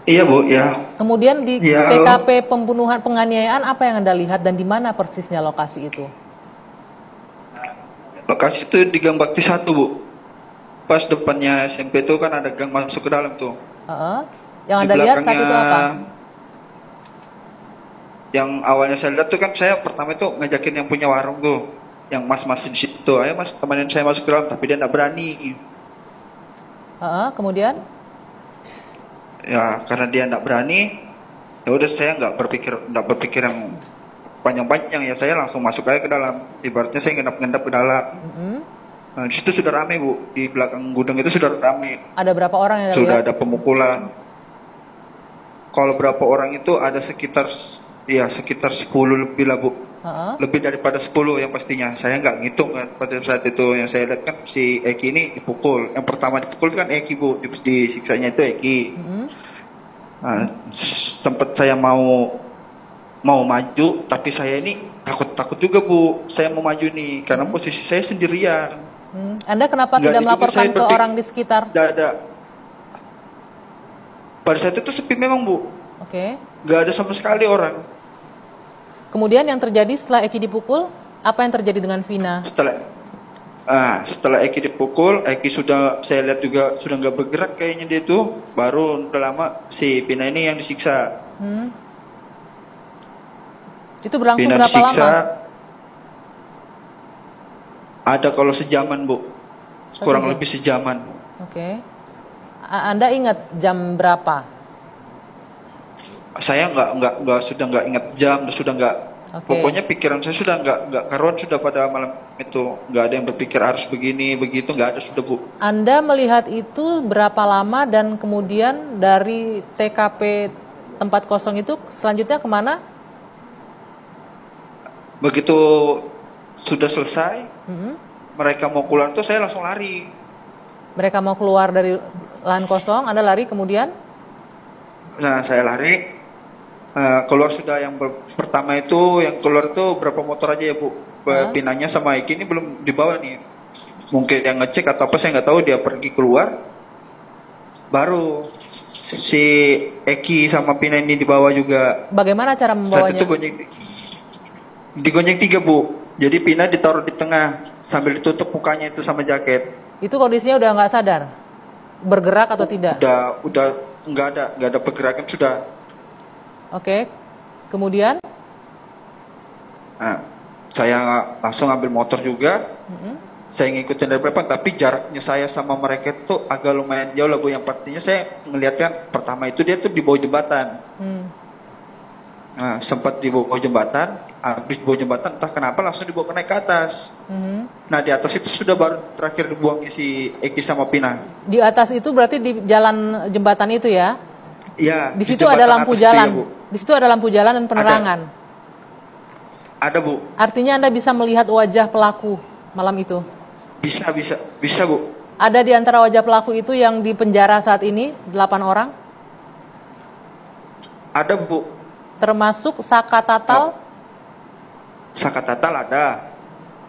Iya Bu, ya. Kemudian di Iya, halo. TKP pembunuhan penganiayaan apa yang Anda lihat dan di mana persisnya lokasi itu? Lokasi itu di Gang Bakti 1 Bu. Pas depannya SMP itu kan ada gang masuk ke dalam tuh. Heeh. Yang Di Anda lihat saat belakangnya, itu apa? yang awalnya saya lihat tuh kan saya pertama itu ngajakin yang punya warung tuh. Yang mas-mas di situ, ayo mas temenin saya masuk ke dalam, tapi dia nggak berani. Heeh, kemudian? Ya karena dia nggak berani, ya udah saya nggak berpikir yang panjang-panjang ya, saya langsung masuk aja ke dalam. Ibaratnya saya ngendap-ngendap ke dalam. Mm-mm. Nah, di situ sudah rame Bu, di belakang gudang itu sudah rame, Ada berapa orang yang Anda sudah lihat? ada pemukulan. Kalau berapa orang itu ada sekitar 10 lebih lah Bu, Heeh. lebih daripada 10 yang pastinya. Saya nggak ngitung kan pada saat itu, yang saya lihat kan si Eki ini dipukul. Yang pertama dipukul kan Eki Bu, disiksanya itu Eki. Mm-mm. Nah, sempat saya mau maju, tapi saya ini takut juga Bu. Saya mau maju nih karena posisi saya sendirian. Anda kenapa Nggak tidak ada juga melaporkan saya ke orang di sekitar? nggak ada. Pada saat itu sepi memang Bu, Oke. nggak ada sama sekali orang. Kemudian yang terjadi setelah Eki dipukul, apa yang terjadi dengan Vina? Setelah Eki dipukul, Eki sudah saya lihat juga sudah nggak bergerak kayaknya dia itu. Baru udah lama si Pina ini yang disiksa. Itu berlangsung Pina berapa disiksa, lama? ada kalau sejaman Bu, kurang jam. lebih sejaman. Oke. Anda ingat jam berapa? Saya nggak ingat jam, sudah nggak. Oke. Pokoknya pikiran saya sudah nggak karuan sudah pada malam itu. Nggak ada yang berpikir harus begini begitu, nggak ada sudah Bu. Anda melihat itu berapa lama dan kemudian dari TKP tempat kosong itu selanjutnya kemana? Begitu sudah selesai, mereka mau keluar tuh saya langsung lari. Mereka mau keluar dari lahan kosong, Anda lari kemudian? Nah saya lari, keluar sudah yang pertama itu, yang keluar tuh berapa motor aja ya Bu. Pinanya sama Eki ini belum dibawa nih. Mungkin yang ngecek atau apa saya nggak tahu, dia pergi keluar. Baru si Eki sama Pina ini dibawa juga. Bagaimana cara Saat membawanya? itu digonjeng 3 Bu. Jadi Pina ditaruh di tengah sambil ditutup mukanya itu sama jaket. Itu kondisinya udah nggak sadar? Bergerak atau tidak? Udah nggak ada pergerakan sudah. Oke. Kemudian? Nah, saya langsung ambil motor juga. Saya ngikutin dari depan, tapi jaraknya saya sama mereka itu agak lumayan jauh lah Bu. Yang pastinya saya ngelihatkan pertama itu dia tuh di bawah jembatan. Nah, sempat di bawah jembatan, habis di bawah jembatan entah kenapa langsung dibawa naik ke atas. Nah, di atas itu sudah baru terakhir dibuangnya si Eki sama Pina. Di atas itu berarti di jalan jembatan itu ya? Iya. Di situ ada lampu jalan. Di situ ada lampu jalan dan penerangan. Ada Bu. Artinya Anda bisa melihat wajah pelaku malam itu. Bisa Bu. Ada di antara wajah pelaku itu yang di penjara saat ini 8 orang? Ada Bu. Termasuk Saka Tatal? Saka Tatal ada.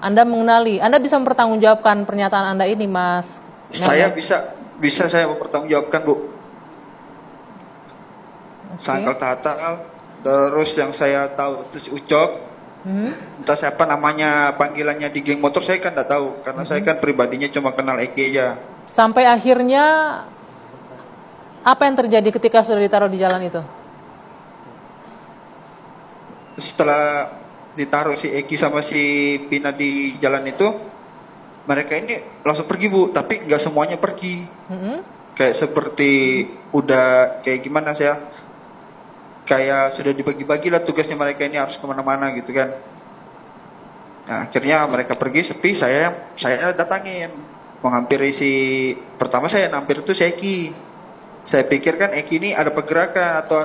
Anda mengenali, Anda bisa mempertanggungjawabkan pernyataan Anda ini, Mas? Saya bisa saya mempertanggungjawabkan Bu. Saka Tatal, terus yang saya tahu itu si Ucok. Entah siapa namanya, panggilannya di geng motor saya kan tidak tahu, karena saya kan pribadinya cuma kenal Eki aja. Sampai akhirnya apa yang terjadi ketika sudah ditaruh di jalan itu? Setelah ditaruh si Eki sama si Pina di jalan itu, mereka ini langsung pergi Bu, tapi nggak semuanya pergi. Kayak seperti udah kayak gimana saya, kayak sudah dibagi-bagi lah tugasnya, mereka ini harus kemana-mana gitu kan. Nah, akhirnya mereka pergi sepi, saya datangin menghampiri pertama saya nampir itu si Eki. Saya pikir kan Eki ini ada pergerakan atau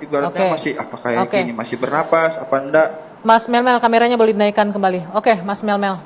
ibaratnya masih apakah Eki ini masih bernapas apa enggak. Mas Melmel, kameranya boleh dinaikkan kembali. Oke, Mas Melmel.